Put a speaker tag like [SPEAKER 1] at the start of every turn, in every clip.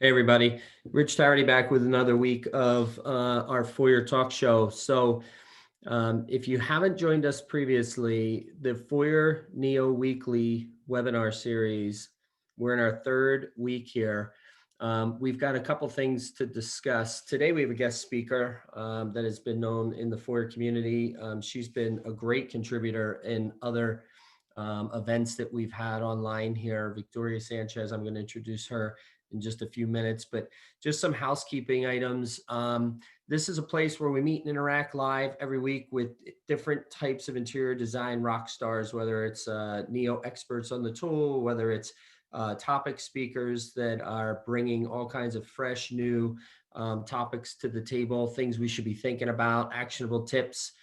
[SPEAKER 1] Hey everybody, Rich Tarity back with another week of our Foyr talk show. If you haven't joined us previously, the Foyr Neo weekly webinar series, we're in our third week here. We've got a couple things to discuss. Today we have a guest speaker that has been known in the Foyr community. She's been a great contributor in other events that we've had online here. Victoria Sanchez, I'm going to introduce her in just a few minutes, but just some housekeeping items. This is a place where we meet and interact live every week with different types of interior design rock stars, whether it's Neo experts on the tool, whether it's topic speakers that are bringing all kinds of fresh, new topics to the table, things we should be thinking about, actionable tips,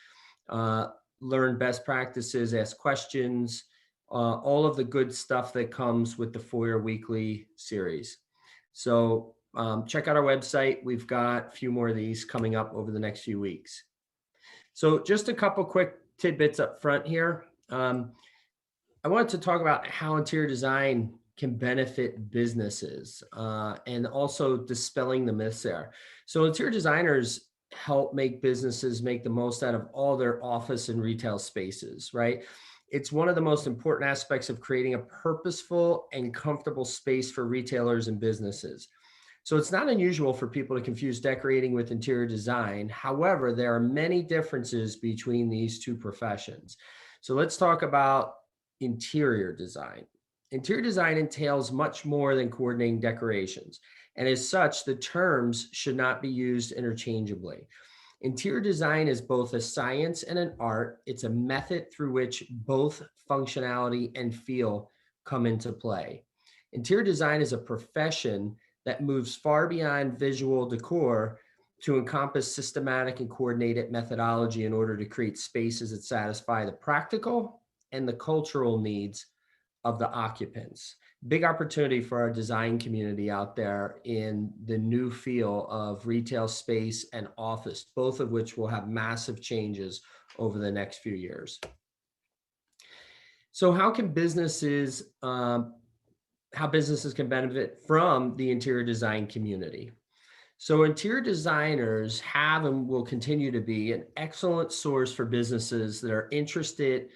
[SPEAKER 1] learn best practices, ask questions, all of the good stuff that comes with the Foyr Weekly series. So check out our website. We've got a few more of these coming up over the next few weeks. So just a couple quick tidbits up front here. I wanted to talk about how interior design can benefit businesses and also dispelling the myths there. So interior designers help make businesses make the most out of all their office and retail spaces, right? It's one of the most important aspects of creating a purposeful and comfortable space for retailers and businesses. So it's not unusual for people to confuse decorating with interior design. However, there are many differences between these two professions. So let's talk about interior design. Interior design entails much more than coordinating decorations. And as such, the terms should not be used interchangeably. Interior design is both a science and an art. It's a method through which both functionality and feel come into play. Interior design is a profession that moves far beyond visual decor to encompass systematic and coordinated methodology in order to create spaces that satisfy the practical and the cultural needs of the occupants. Big opportunity for our design community out there in the new feel of retail space and office, both of which will have massive changes over the next few years. So how businesses can benefit from the interior design community? So interior designers have and will continue to be an excellent source for businesses that are interested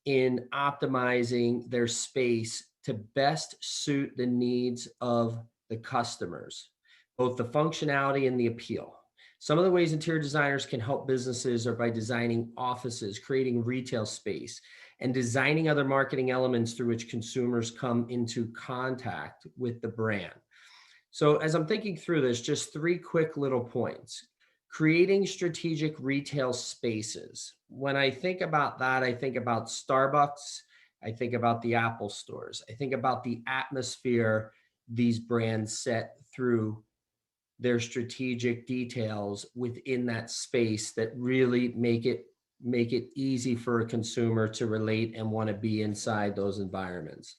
[SPEAKER 1] in optimizing their space to best suit the needs of the customers, both the functionality and the appeal. Some of the ways interior designers can help businesses are by designing offices, creating retail space, and designing other marketing elements through which consumers come into contact with the brand. So as I'm thinking through this, just three quick little points. Creating strategic retail spaces. When I think about that, I think about Starbucks. I think about the Apple stores. I think about the atmosphere these brands set through their strategic details within that space that really make it easy for a consumer to relate and want to be inside those environments.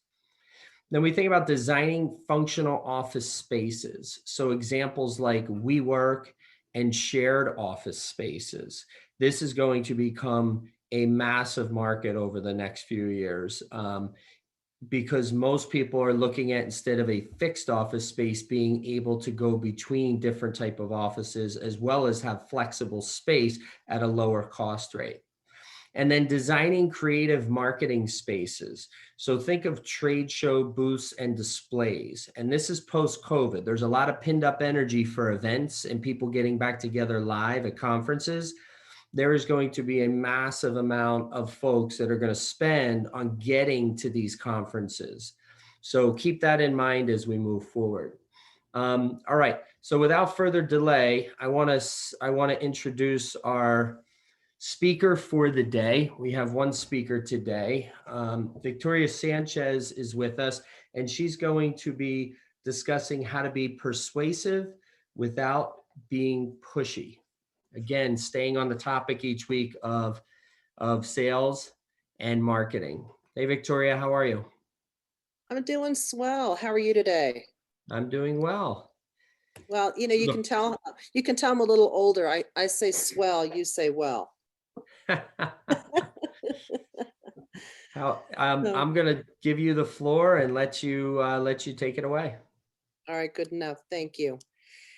[SPEAKER 1] Then we think about designing functional office spaces. So examples like WeWork and shared office spaces. This is going to become a massive market over the next few years because most people are looking at, instead of a fixed office space, being able to go between different type of offices as well as have flexible space at a lower cost rate. And then designing creative marketing spaces. So think of trade show booths and displays. And this is post-COVID. There's a lot of pinned up energy for events and people getting back together live at conferences. There is going to be a massive amount of folks that are going to spend on getting to these conferences. So keep that in mind as we move forward. All right. So without further delay, I want to introduce our speaker for the day. We have one speaker today. Victoria Sanchez is with us, and she's going to be discussing how to be persuasive without being pushy. Again, staying on the topic each week of sales and marketing. Hey, Victoria, how are you?
[SPEAKER 2] I'm doing swell. How are you today?
[SPEAKER 1] I'm doing well.
[SPEAKER 2] Well, you can tell I'm a little older. I say swell, you say well.
[SPEAKER 1] I'm going to give you the floor and let you take it away.
[SPEAKER 2] All right, good enough. Thank you.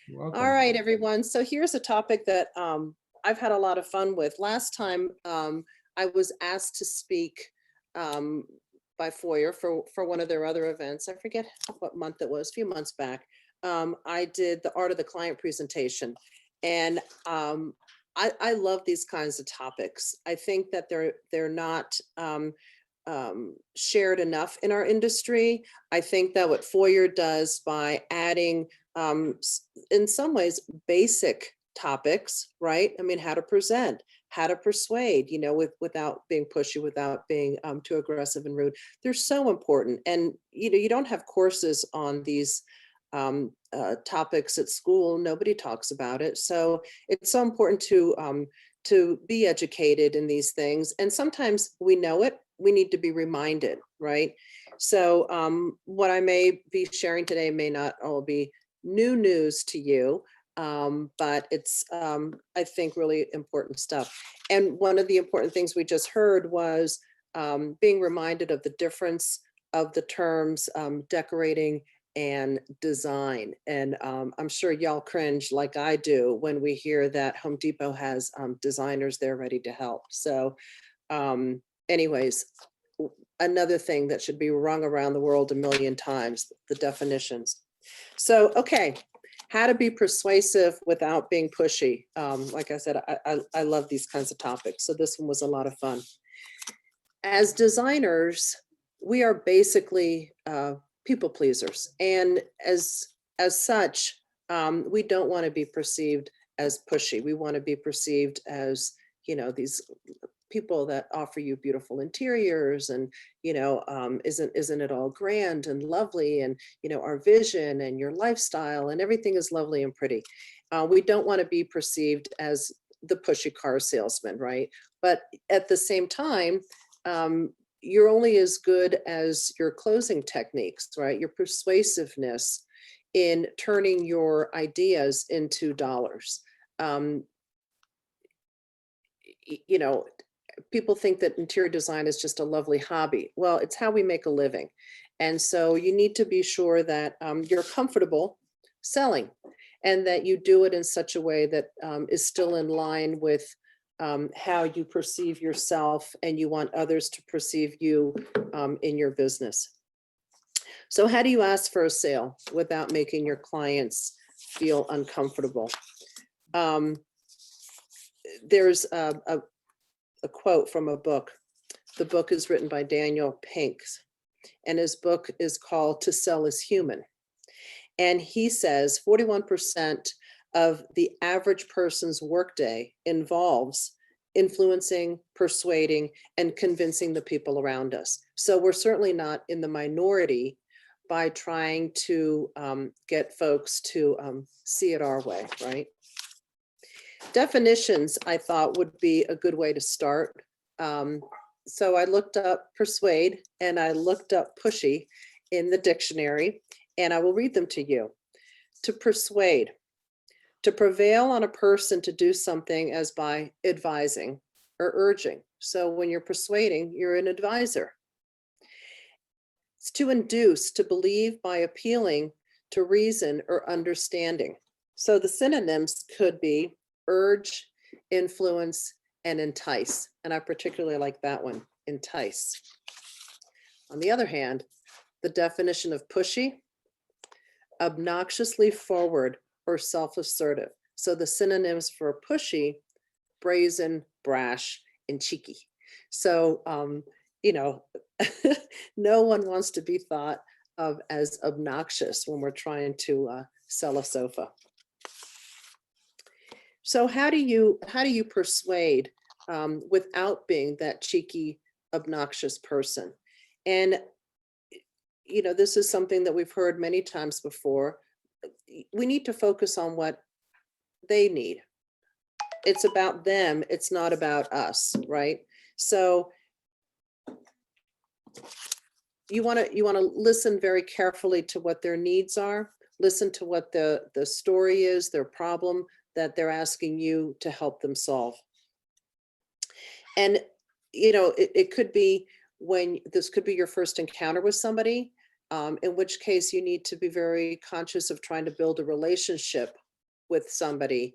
[SPEAKER 1] You're welcome.
[SPEAKER 2] All right, everyone. So here's a topic that I've had a lot of fun with. Last time I was asked to speak by Foyr for one of their other events. I forget what month it was, a few months back. I did the Art of the Client presentation. And I love these kinds of topics. I think that they're not shared enough in our industry. I think that what Foyr does by adding, in some ways, basic topics, right? I mean, how to present, how to persuade, you know, without being pushy, without being too aggressive and rude. They're so important. And, you know, you don't have courses on these topics at school. Nobody talks about it. So it's so important to be educated in these things. And sometimes we know it, we need to be reminded, right? So what I may be sharing today may not all be new news to you, but it's, I think, really important stuff. And one of the important things we just heard was being reminded of the difference of the terms decorating and design. And I'm sure y'all cringe like I do when we hear that Home Depot has designers there ready to help. So anyways, another thing that should be rung around the world a million times, the definitions. So, okay, how to be persuasive without being pushy. Like I said, I love these kinds of topics. So this one was a lot of fun. As designers, we are basically people pleasers. And as such, we don't want to be perceived as pushy. We want to be perceived as, you know, these people that offer you beautiful interiors and, you know, isn't it all grand and lovely, and, you know, our vision and your lifestyle and everything is lovely and pretty. We don't want to be perceived as the pushy car salesman, right? But at the same time, you're only as good as your closing techniques, right? Your persuasiveness in turning your ideas into dollars. You know, people think that interior design is just a lovely hobby. Well, it's how we make a living. And so you need to be sure that you're comfortable selling and that you do it in such a way that is still in line with how you perceive yourself and you want others to perceive you in your business. So how do you ask for a sale without making your clients feel uncomfortable? There's a quote from a book. The book is written by Daniel Pink, and his book is called To Sell is Human. And he says 41% of the average person's workday involves influencing, persuading, and convincing the people around us. So we're certainly not in the minority by trying to get folks to see it our way, right? Definitions, I thought, would be a good way to start. So I looked up persuade and I looked up pushy in the dictionary, and I will read them to you. To persuade, to prevail on a person to do something as by advising or urging. So when you're persuading, you're an advisor. It's to induce, to believe by appealing to reason or understanding. So the synonyms could be urge, influence, and entice. And I particularly like that one, entice. On the other hand, the definition of pushy, obnoxiously forward or self-assertive. So the synonyms for pushy, brazen, brash, and cheeky. So, you know, no one wants to be thought of as obnoxious when we're trying to sell a sofa. So how do you persuade without being that cheeky, obnoxious person? And you know, this is something that we've heard many times before. We need to focus on what they need. It's about them. It's not about us, right? So you want to listen very carefully to what their needs are. Listen to what the story is, their problem that they're asking you to help them solve. And, you know, it could be when this could be your first encounter with somebody. in which case you need to be very conscious of trying to build a relationship with somebody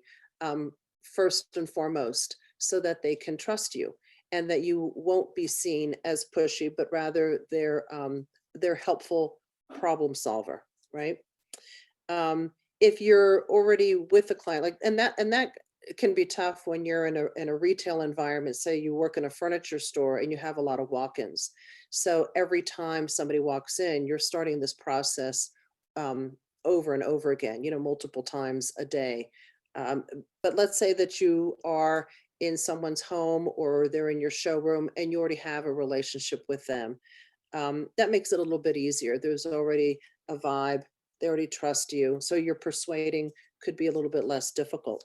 [SPEAKER 2] first and foremost, so that they can trust you and that you won't be seen as pushy, but rather they're helpful problem solver, right? If you're already with a client, like, and that can be tough when you're in a retail environment. Say you work in a furniture store and you have a lot of walk-ins. So every time somebody walks in, you're starting this process over and over again, multiple times a day. But let's say that you are in someone's home or they're in your showroom and you already have a relationship with them. That makes it a little bit easier. There's already a vibe. They already trust you. So your persuading could be a little bit less difficult.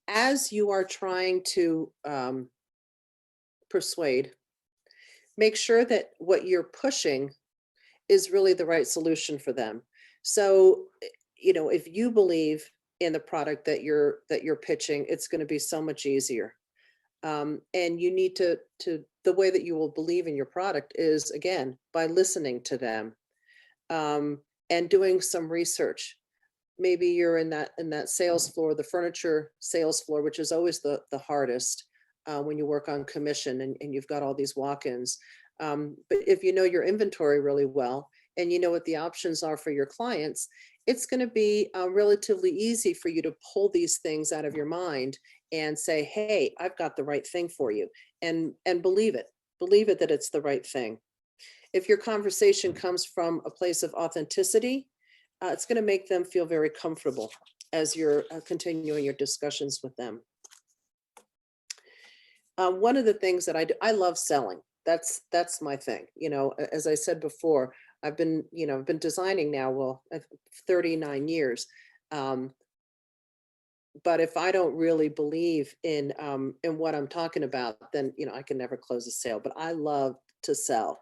[SPEAKER 2] As you are trying to persuade, make sure that what you're pushing is really the right solution for them. So, if you believe in the product that you're pitching, it's going to be so much easier. And you need to the way that you will believe in your product is, again, by listening to them and doing some research. Maybe you're in that sales floor, the furniture sales floor, which is always the hardest when you work on commission and you've got all these walk-ins. But if you know your inventory really well and you know what the options are for your clients, it's going to be relatively easy for you to pull these things out of your mind and say, hey, I've got the right thing for you, and believe it that it's the right thing. If your conversation comes from a place of authenticity, it's going to make them feel very comfortable as you're continuing your discussions with them. One of the things that I do, I love selling. That's my thing. As I said before, I've been designing now, 39 years. But if I don't really believe in what I'm talking about, then I can never close a sale. But I love to sell.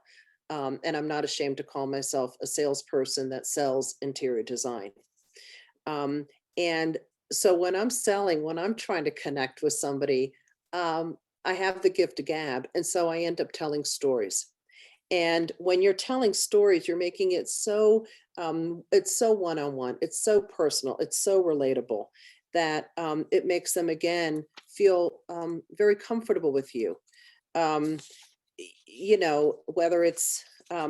[SPEAKER 2] And I'm not ashamed to call myself a salesperson that sells interior design. And so when I'm selling, when I'm trying to connect with somebody, I have the gift of gab. And so I end up telling stories. And when you're telling stories, you're making it so, it's so one-on-one, it's so personal, it's so relatable that it makes them, again, feel very comfortable with you. Whether it's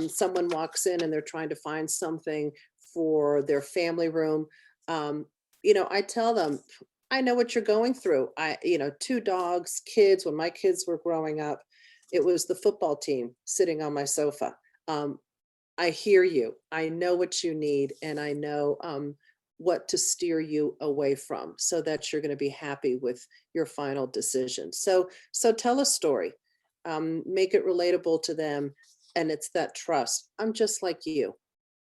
[SPEAKER 2] someone walks in and they're trying to find something for their family room, I tell them, I know what you're going through. 2 dogs, kids, when my kids were growing up, it was the football team sitting on my sofa. I hear you. I know what you need, and I know what to steer you away from so that you're going to be happy with your final decision. So tell a story. Make it relatable to them, and it's that trust. I'm just like you.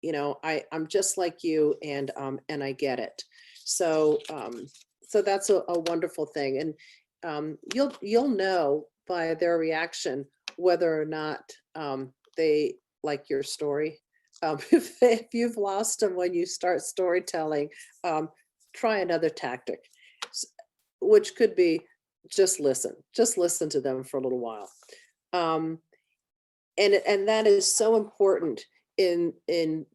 [SPEAKER 2] I'm just like you, and I get it. So that's a wonderful thing, and you'll know by their reaction whether or not they like your story. If you've lost them when you start storytelling, try another tactic, which could be just listen to them for a little while. And that is so important in the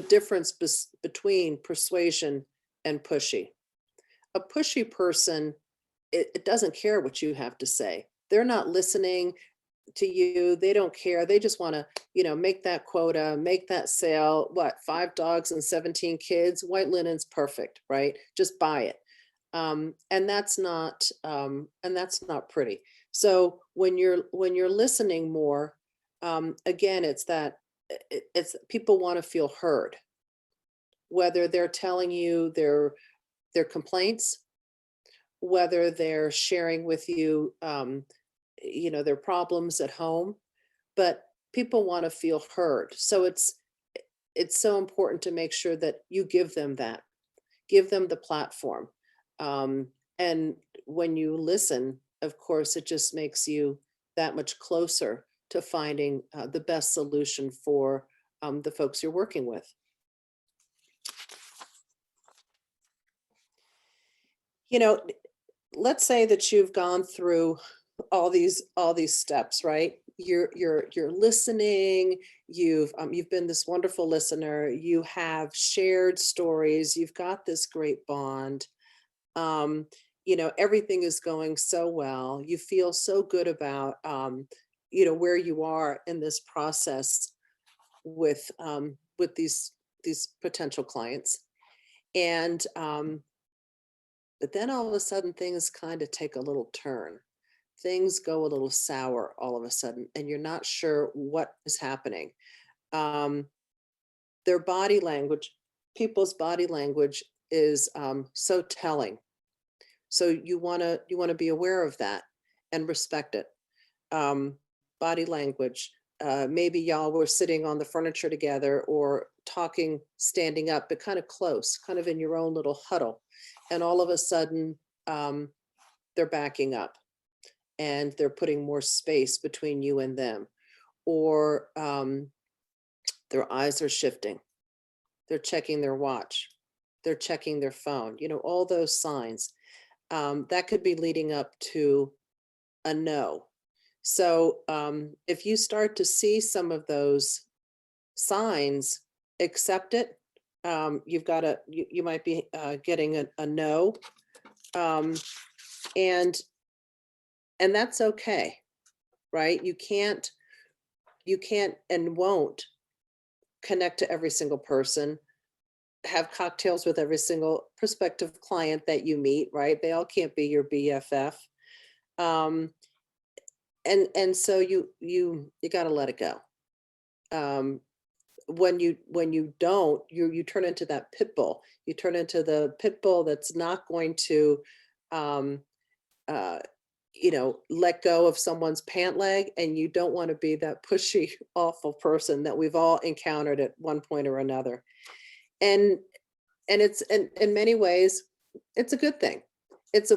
[SPEAKER 2] difference between persuasion and pushy. A pushy person, it doesn't care what you have to say. They're not listening to you. They don't care. They just want to, make that quota, make that sale. What, 5 dogs and 17 kids? White linen's perfect, right? Just buy it. And that's not pretty. So when you're listening more, again, it's people want to feel heard, whether they're telling you their complaints, whether they're sharing with you, their problems at home, but people want to feel heard. So it's so important to make sure that you give them the platform. And when you listen, of course, it just makes you that much closer to finding the best solution for the folks you're working with. Let's say that you've gone through all these steps, right? You're listening. You've been this wonderful listener. You have shared stories. You've got this great bond. Um, everything is going so well. You feel so good about where you are in this process with these potential clients. And but then all of a sudden things kind of take a little turn. Things go a little sour all of a sudden, and you're not sure what is happening. Um, their body language, people's body language is so telling. So you want to be aware of that and respect it. Um, body language. Maybe y'all were sitting on the furniture together or talking, standing up, but kind of close, kind of in your own little huddle. And all of a sudden, they're backing up and they're putting more space between you and them. Or their eyes are shifting. They're checking their watch. They're checking their phone. All those signs. That could be leading up to a no. So if you start to see some of those signs, accept it. You might be getting a no. And that's okay, right? You can't and won't connect to every single person, have cocktails with every single prospective client that you meet, right? They all can't be your BFF. And so you got to let it go. When you don't, you turn into that pit bull. You turn into the pit bull that's not going to let go of someone's pant leg, and you don't want to be that pushy, awful person that we've all encountered at one point or another. And it's in many ways, it's a good thing. It's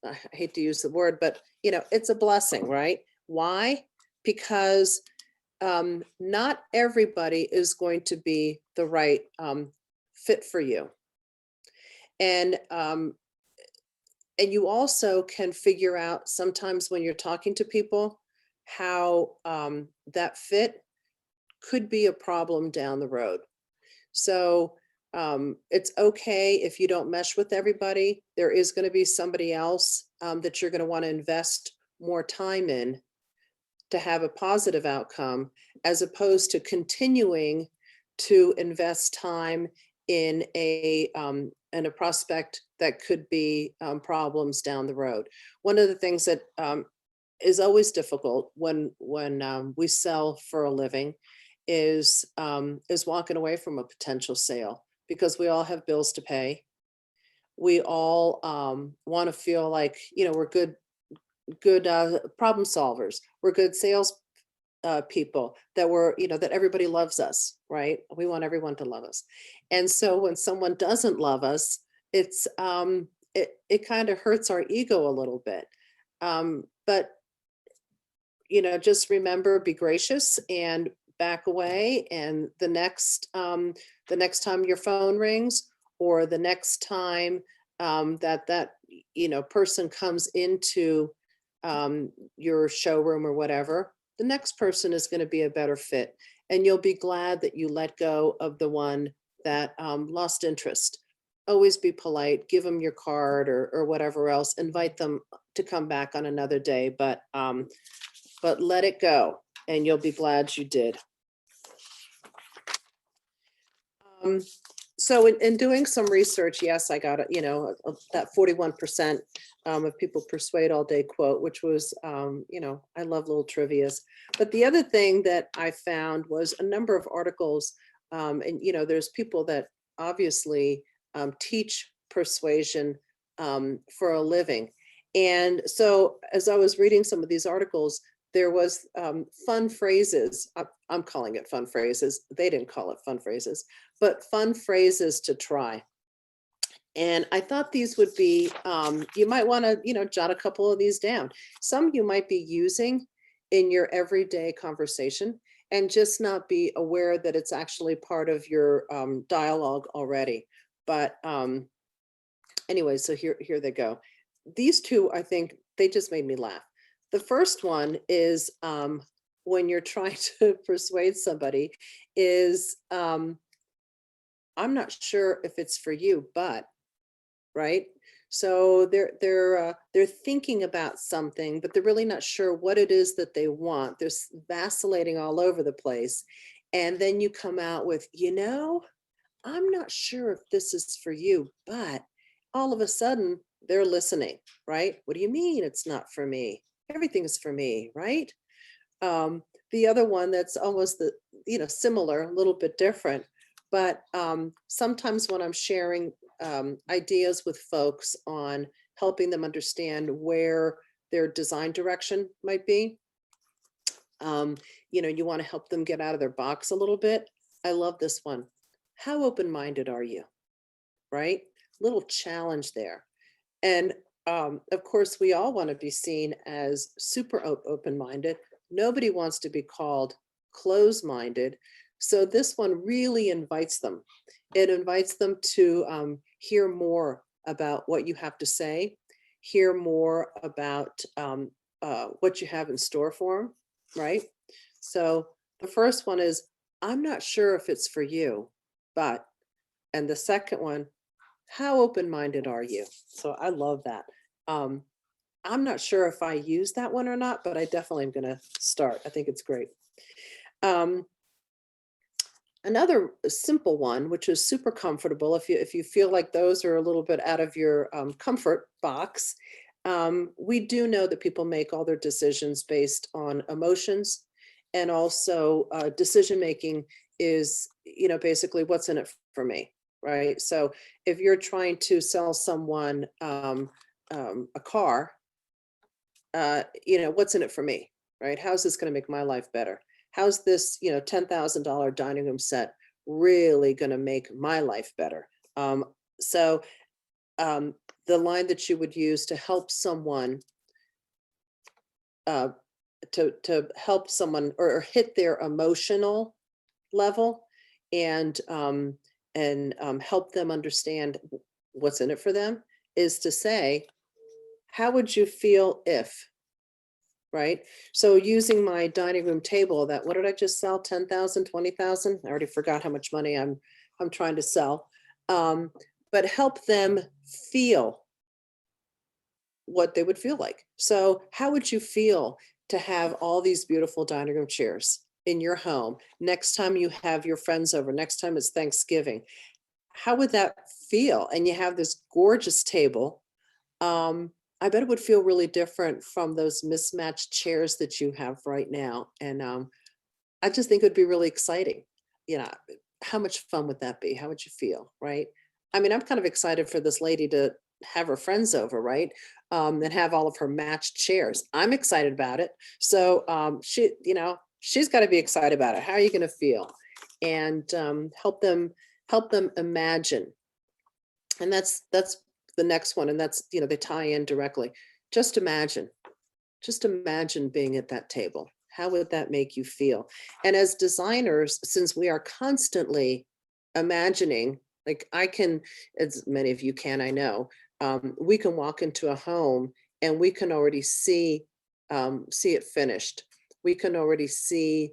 [SPEAKER 2] I hate to use the word, but it's a blessing, right? Why? Because not everybody is going to be the right fit for you. And you also can figure out sometimes when you're talking to people how that fit could be a problem down the road. So it's okay if you don't mesh with everybody. There is going to be somebody else that you're going to want to invest more time in to have a positive outcome, as opposed to continuing to invest time in a prospect that could be problems down the road. One of the things that is always difficult when we sell for a living is walking away from a potential sale, because we all have bills to pay. We all want to feel like we're good problem solvers. We're good sales people, that that everybody loves us, right? We want everyone to love us. And so when someone doesn't love us, it's it kind of hurts our ego a little bit. But just remember, be gracious and back away. And the next time your phone rings, or the next time that person comes into your showroom or whatever, the next person is going to be a better fit. And you'll be glad that you let go of the one that lost interest. Always be polite, give them your card or whatever else, invite them to come back on another day, but let it go, and you'll be glad you did. So in doing some research, yes, I got that 41% of people persuade all day quote, which was, I love little trivias. But the other thing that I found was a number of articles, and there's people that obviously teach persuasion for a living. And so as I was reading some of these articles, there was fun phrases. I'm calling it fun phrases. They didn't call it fun phrases, but fun phrases to try. And I thought these would be, you might want to, jot a couple of these down. Some you might be using in your everyday conversation and just not be aware that it's actually part of your dialogue already. But anyway, so here they go. These two, I think they just made me laugh. The first one is when you're trying to persuade somebody is, I'm not sure if it's for you, but, right? So they're thinking about something, but they're really not sure what it is that they want. They're vacillating all over the place. And then you come out with, I'm not sure if this is for you, but all of a sudden they're listening, right? What do you mean it's not for me? Everything is for me, right? The other one that's almost similar, a little bit different, but sometimes when I'm sharing ideas with folks on helping them understand where their design direction might be, you want to help them get out of their box a little bit. I love this one. How open-minded are you? Right? Little challenge there. And of course, we all want to be seen as super open-minded. Nobody wants to be called closed-minded. So this one really invites them. It invites them to hear more about what you have to say, hear more about what you have in store for them, right? So the first one is, I'm not sure if it's for you, but, and the second one, how open-minded are you? So I love that. I'm not sure if I use that one or not, but I definitely am going to start. I think it's great. Another simple one, which is super comfortable, if you feel like those are a little bit out of your comfort box, we do know that people make all their decisions based on emotions, and also decision making is, basically what's in it for me, right? So if you're trying to sell someone a car, what's in it for me, right? How's this going to make my life better? How's this, $10,000 dining room set really going to make my life better? So the line that you would use to help someone, to help someone or hit their emotional level and help them understand what's in it for them, is to say, how would you feel if? Right? So using my dining room table, that, what did I just sell? 10,000, 20,000? I already forgot how much money I'm trying to sell. But help them feel what they would feel like. So how would you feel to have all these beautiful dining room chairs in your home next time you have your friends over, next time it's Thanksgiving? How would that feel? And you have this gorgeous table. I bet it would feel really different from those mismatched chairs that you have right now. And I just think it would be really exciting. How much fun would that be? How would you feel, right? I mean, I'm kind of excited for this lady to have her friends over, right? And have all of her matched chairs. I'm excited about it. So she's got to be excited about it. How are you going to feel? And help them imagine. And that's the next one. And that's, they tie in directly. Just imagine being at that table. How would that make you feel? And as designers, since we are constantly imagining, like I can, as many of you can, I know, we can walk into a home and we can already see it finished. We can already see,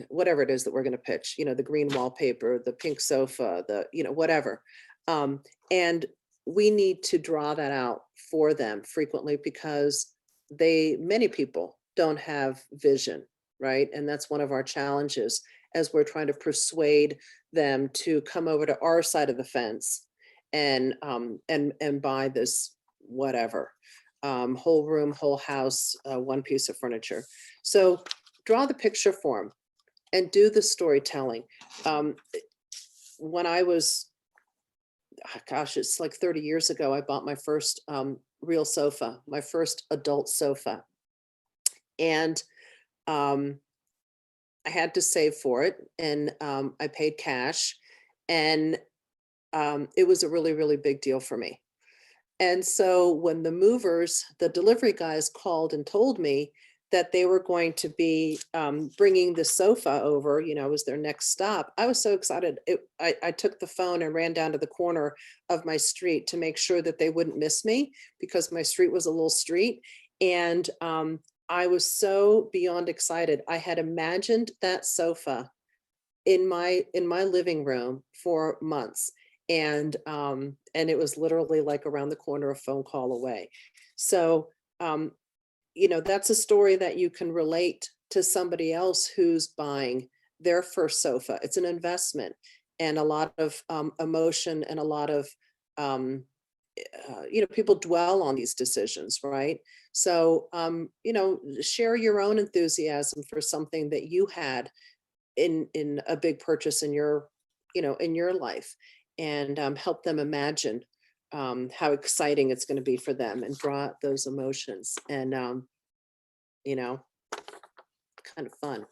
[SPEAKER 2] whatever it is that we're going to pitch, the green wallpaper, the pink sofa, whatever. And we need to draw that out for them frequently because many people don't have vision, right? And that's one of our challenges as we're trying to persuade them to come over to our side of the fence and buy this whatever, whole room, whole house, one piece of furniture. So draw the picture for them and do the storytelling. When I was, gosh, it's like 30 years ago, I bought my first real sofa, my first adult sofa. And I had to save for it, and I paid cash, and it was a really, really big deal for me. And so when the delivery guys called and told me that they were going to be bringing the sofa over, was their next stop. I was so excited. I took the phone and ran down to the corner of my street to make sure that they wouldn't miss me, because my street was a little street. And I was so beyond excited. I had imagined that sofa in my living room for months. And it was literally like around the corner, a phone call away. So, that's a story that you can relate to somebody else who's buying their first sofa. It's an investment, and a lot of emotion, and a lot of, people dwell on these decisions, right? So, share your own enthusiasm for something that you had in a big purchase in your, in your life, and help them imagine how exciting it's going to be for them, and draw out those emotions, and kind of fun.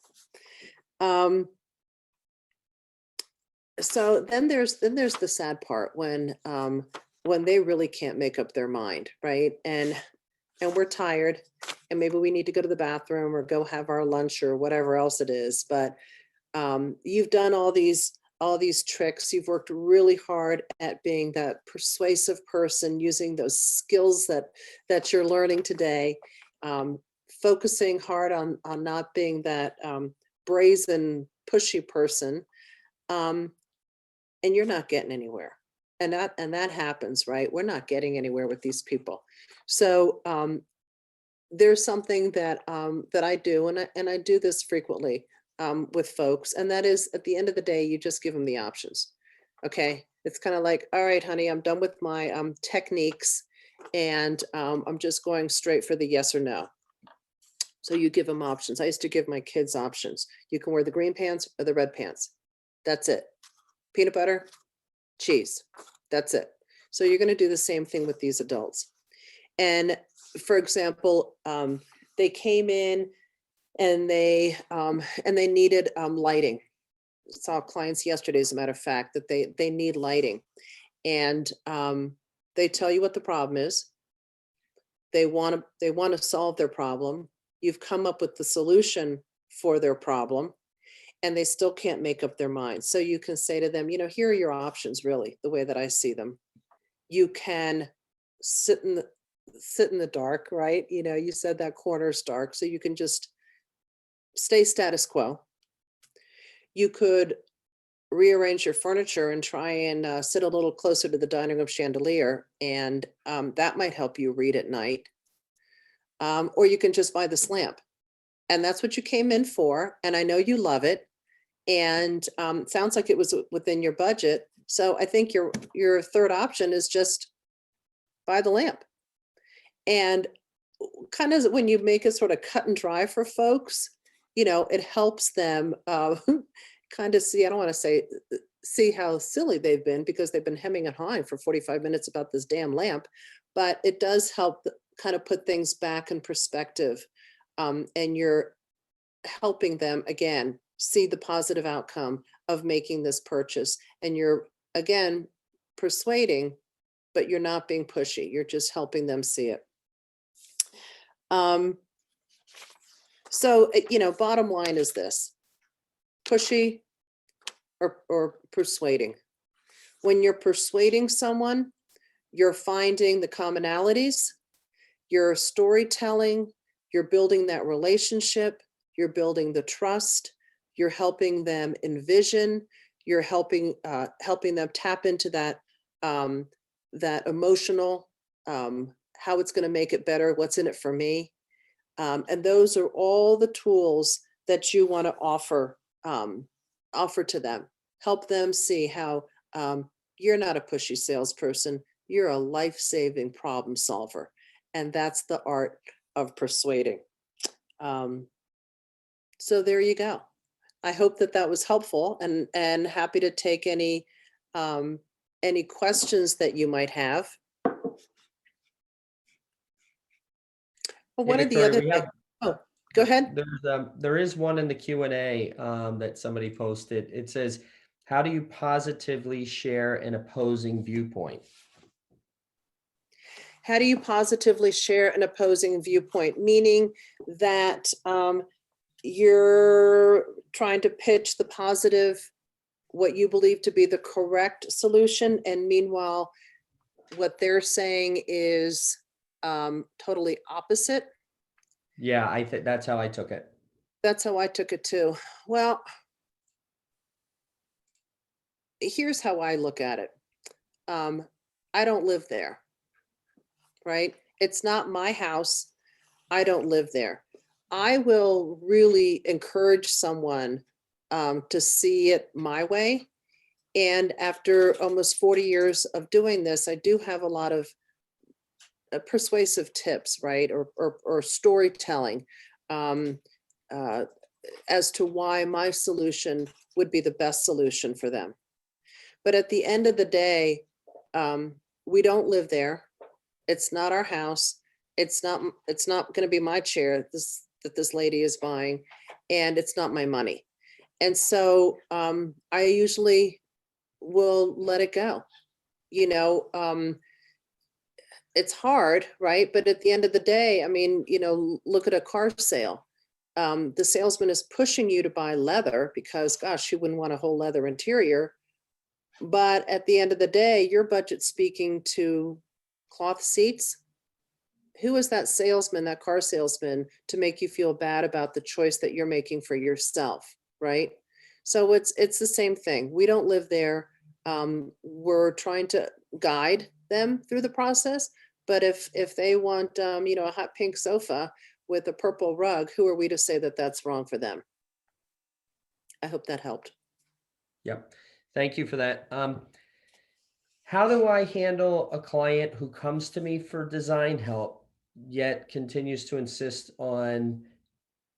[SPEAKER 2] So then there's the sad part when they really can't make up their mind, right? And we're tired, and maybe we need to go to the bathroom or go have our lunch or whatever else it is. But you've done all these tricks. You've worked really hard at being that persuasive person, using those skills that you're learning today, focusing hard on not being that brazen, pushy person, and you're not getting anywhere. And that happens, right? We're not getting anywhere with these people. So there's something that I do, and I do this frequently with folks, and that is, at the end of the day, you just give them the options. Okay, it's kind of like, all right, honey, I'm done with my techniques, and I'm just going straight for the yes or no. So you give them options. I used to give my kids options. You can wear the green pants or the red pants. That's it. Peanut butter, cheese. That's it. So you're going to do the same thing with these adults. And for example, they came in and they needed lighting. I saw clients yesterday, as a matter of fact, that they need lighting, and they tell you what the problem is. They want to solve their problem. You've come up with the solution for their problem, and they still can't make up their minds. So you can say to them, here are your options, really, the way that I see them. You can sit in the dark, right? You said that corner's dark, so you can just stay status quo. You could rearrange your furniture and try and sit a little closer to the dining room chandelier, and that might help you read at night. Or you can just buy this lamp, and that's what you came in for. And I know you love it, and it sounds like it was within your budget. So I think your third option is just buy the lamp. And kind of when you make it sort of cut and dry for folks, it helps them kind of see, I don't want to see how silly they've been, because they've been hemming and hawing for 45 minutes about this damn lamp, but it does help kind of put things back in perspective. And you're helping them, again, see the positive outcome of making this purchase. And you're, again, persuading, but you're not being pushy. You're just helping them see it. So, bottom line is this: pushy or persuading. When you're persuading someone, you're finding the commonalities, you're storytelling, you're building that relationship, you're building the trust, you're helping them envision, you're helping them tap into that emotional, how it's going to make it better, what's in it for me. And those are all the tools that you want to offer to them. Help them see how you're not a pushy salesperson. You're a life-saving problem solver. And that's the art of persuading. So there you go. I hope that was helpful, and happy to take any questions that you might have. Well, one of the other things. Oh, go ahead.
[SPEAKER 1] There is one in the Q&A that somebody posted. It says, how do you positively share an opposing viewpoint?
[SPEAKER 2] How do you positively share an opposing viewpoint? Meaning that you're trying to pitch the positive, what you believe to be the correct solution, and meanwhile, what they're saying is totally opposite.
[SPEAKER 1] Yeah, I think that's how I took it.
[SPEAKER 2] That's how I took it too. Well, here's how I look at it. I don't live there, right? It's not my house. I don't live there. I will really encourage someone to see it my way. And after almost 40 years of doing this, I do have a lot of persuasive tips, right? Or storytelling as to why my solution would be the best solution for them. But at the end of the day, we don't live there. It's not our house. It's not going to be my chair that this lady is buying, and it's not my money. And so I usually will let it go. You know, it's hard, right? But at the end of the day, I mean, you know, look at a car sale. The salesman is pushing you to buy leather because, gosh, you wouldn't want a whole leather interior. But at the end of the day, your budget's speaking to cloth seats. Who is that salesman, that car salesman, to make you feel bad about the choice that you're making for yourself, right? So it's the same thing. We don't live there. We're trying to guide them through the process. But if they want, you know, a hot pink sofa with a purple rug, who are we to say that that's wrong for them? I hope that helped.
[SPEAKER 1] Yep. Thank you for that. How do I handle a client who comes to me for design help, yet continues to insist on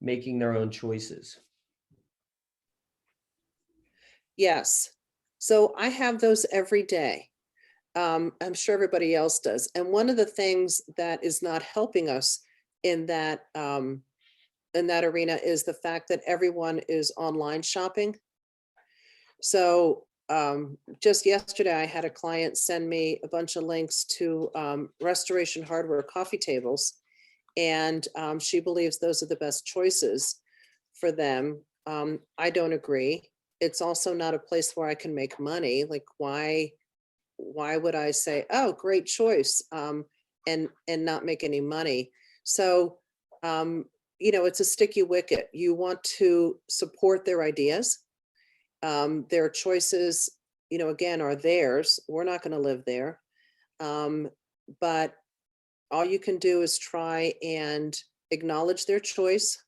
[SPEAKER 1] making their own choices?
[SPEAKER 2] Yes. So I have those every day. I'm sure everybody else does. And one of the things that is not helping us in that arena is the fact that everyone is online shopping. So just yesterday, I had a client send me a bunch of links to Restoration Hardware coffee tables, and she believes those are the best choices for them. I don't agree. It's also not a place where I can make money. Like, why would I say, oh, great choice, and not make any money? So, you know, it's a sticky wicket. You want to support their ideas. Their choices, you know, again, are theirs. We're not going to live there. But all you can do is try and acknowledge their choice.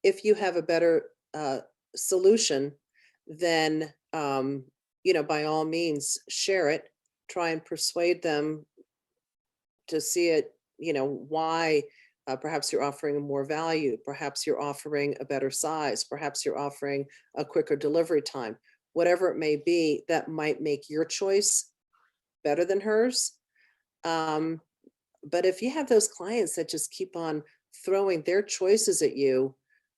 [SPEAKER 2] If you have a better solution, then, you know, by all means, share it. Try and persuade them to see it, you know, why perhaps you're offering more value. Perhaps you're offering a better size. Perhaps you're offering a quicker delivery time. Whatever it may be, that might make your choice better than hers. But if you have those clients that just keep on throwing their choices at you,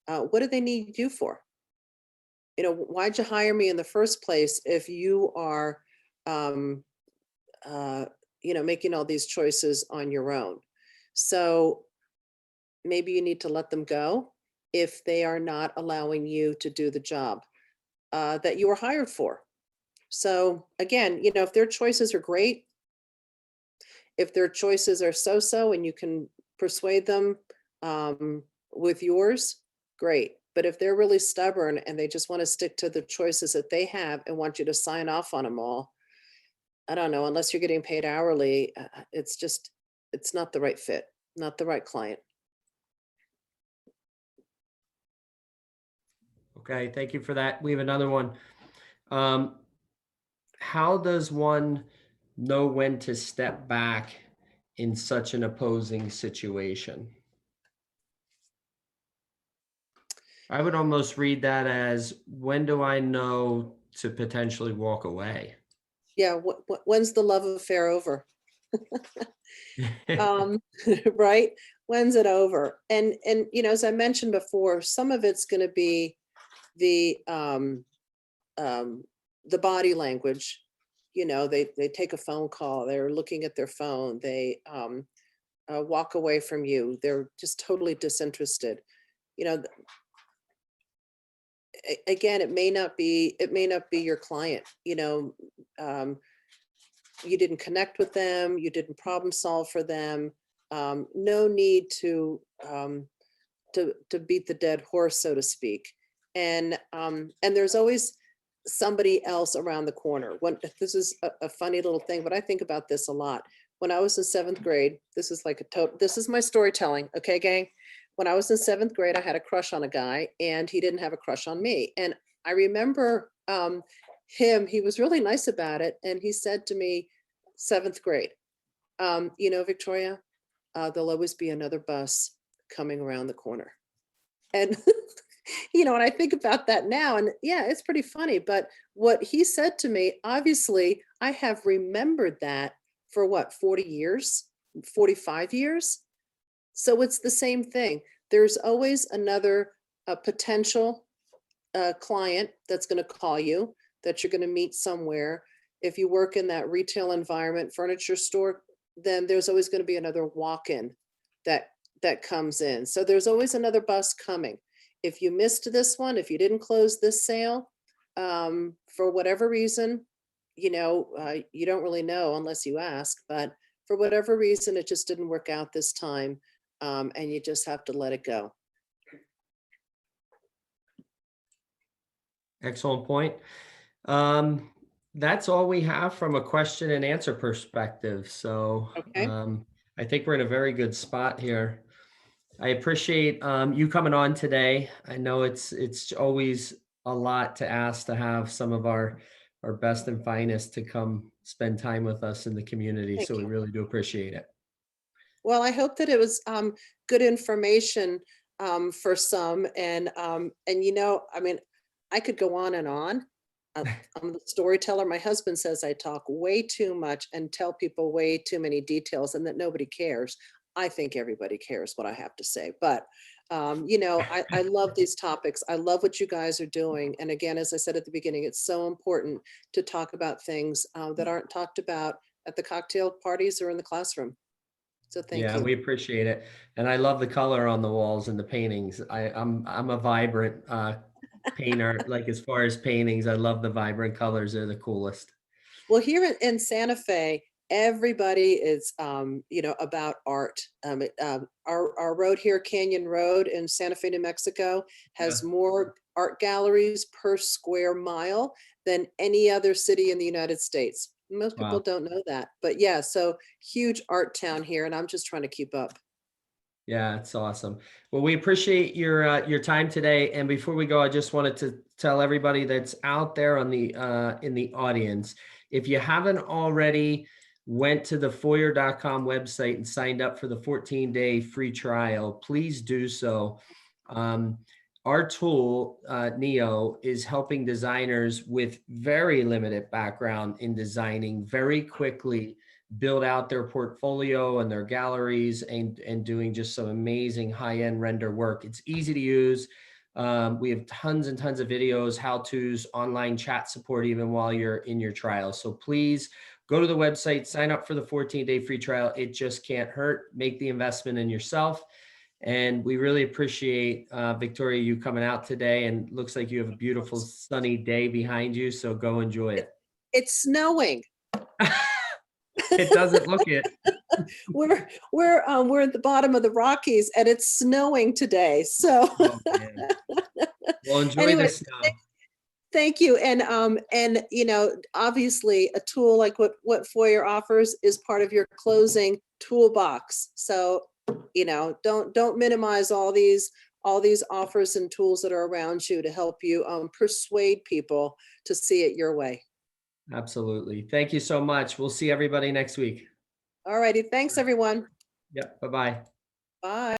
[SPEAKER 2] what do they need you for? You know, why'd you hire me in the first place if you are, you know, making all these choices on your own? So maybe you need to let them go if they are not allowing you to do the job that you were hired for. So again, you know, if their choices are great, if their choices are so-so and you can persuade them with yours, great. But if they're really stubborn and they just want to stick to the choices that they have and want you to sign off on them all, I don't know, unless you're getting paid hourly, it's not the right fit, not the right client.
[SPEAKER 1] Okay, thank you for that. We have another one. How does one know when to step back in such an opposing situation? I would almost read that as, when do I know to potentially walk away?
[SPEAKER 2] Yeah, when's the love affair over? Right? When's it over? And you know, as I mentioned before, some of it's going to be the body language. they take a phone call, they're looking at their phone, they walk away from you, they're just totally disinterested. You know, again, it may not be your client. You didn't connect with them, you didn't problem solve for them. No need to beat the dead horse, so to speak. And there's always somebody else around the corner. This is a funny little thing, but I think about this a lot. When I was in 7th grade, this is my storytelling, okay, gang? When I was in 7th grade, I had a crush on a guy, and he didn't have a crush on me. And I remember he was really nice about it, and he said to me, 7th grade, Victoria, there'll always be another bus coming around the corner. And and I think about that now, and yeah, it's pretty funny. But what he said to me, obviously, I have remembered that for what, 40 years, 45 years. So it's the same thing. There's always another potential client that's going to call you, that you're going to meet somewhere. If you work in that retail environment, furniture store, then there's always going to be another walk-in that comes in. So there's always another bus coming. If you missed this one, if you didn't close this sale, for whatever reason, you don't really know unless you ask, but for whatever reason, it just didn't work out this time. And you just have to let it go.
[SPEAKER 1] Excellent point. That's all we have from a question and answer perspective. So
[SPEAKER 2] Okay.
[SPEAKER 1] I think we're in a very good spot here. I appreciate you coming on today. I know it's always a lot to ask to have some of our best and finest to come spend time with us in the community.
[SPEAKER 2] Thank
[SPEAKER 1] So we
[SPEAKER 2] you.
[SPEAKER 1] really do appreciate it.
[SPEAKER 2] Well, I hope that it was good information for some. And I could go on and on. I'm the storyteller. My husband says I talk way too much and tell people way too many details, and that nobody cares. I think everybody cares what I have to say. But, I love these topics. I love what you guys are doing. And again, as I said at the beginning, it's so important to talk about things that aren't talked about at the cocktail parties or in the classroom. So thank
[SPEAKER 1] Yeah,
[SPEAKER 2] you.
[SPEAKER 1] we appreciate it. And I love the color on the walls and the paintings. I'm a vibrant painter. Like, as far as paintings, I love the vibrant colors. They're the coolest.
[SPEAKER 2] Well, here in Santa Fe, everybody is, about art. Our road here, Canyon Road in Santa Fe, New Mexico, has more art galleries per square mile than any other city in the United States. Most people
[SPEAKER 1] Wow.
[SPEAKER 2] don't know that, but yeah, so huge art town here, and I'm just trying to keep up.
[SPEAKER 1] Yeah, it's awesome. Well, we appreciate your time today. And before we go, I just wanted to tell everybody that's out there on the in the audience, if you haven't already went to the Foyr.com website and signed up for the 14-day free trial, please do so. Our tool, Neo, is helping designers with very limited background in designing very quickly build out their portfolio and their galleries, and doing just some amazing high-end render work. It's easy to use. We have tons and tons of videos, how-tos, online chat support, even while you're in your trial. So please go to the website, sign up for the 14-day free trial. It just can't hurt. Make the investment in yourself. And we really appreciate, Victoria, you coming out today, and looks like you have a beautiful sunny day behind you. So go enjoy it.
[SPEAKER 2] It's snowing.
[SPEAKER 1] It doesn't look it.
[SPEAKER 2] We're at the bottom of the Rockies, and it's snowing today. So
[SPEAKER 1] Oh, man. Well, enjoy
[SPEAKER 2] anyway,
[SPEAKER 1] the snow.
[SPEAKER 2] thank you. And obviously a tool like what Foyr offers is part of your closing toolbox. So, don't minimize all these offers and tools that are around you to help you persuade people to see it your way.
[SPEAKER 1] Absolutely. Thank you so much. We'll see everybody next week.
[SPEAKER 2] All righty. Thanks, everyone.
[SPEAKER 1] Yep. Bye-bye.
[SPEAKER 2] Bye.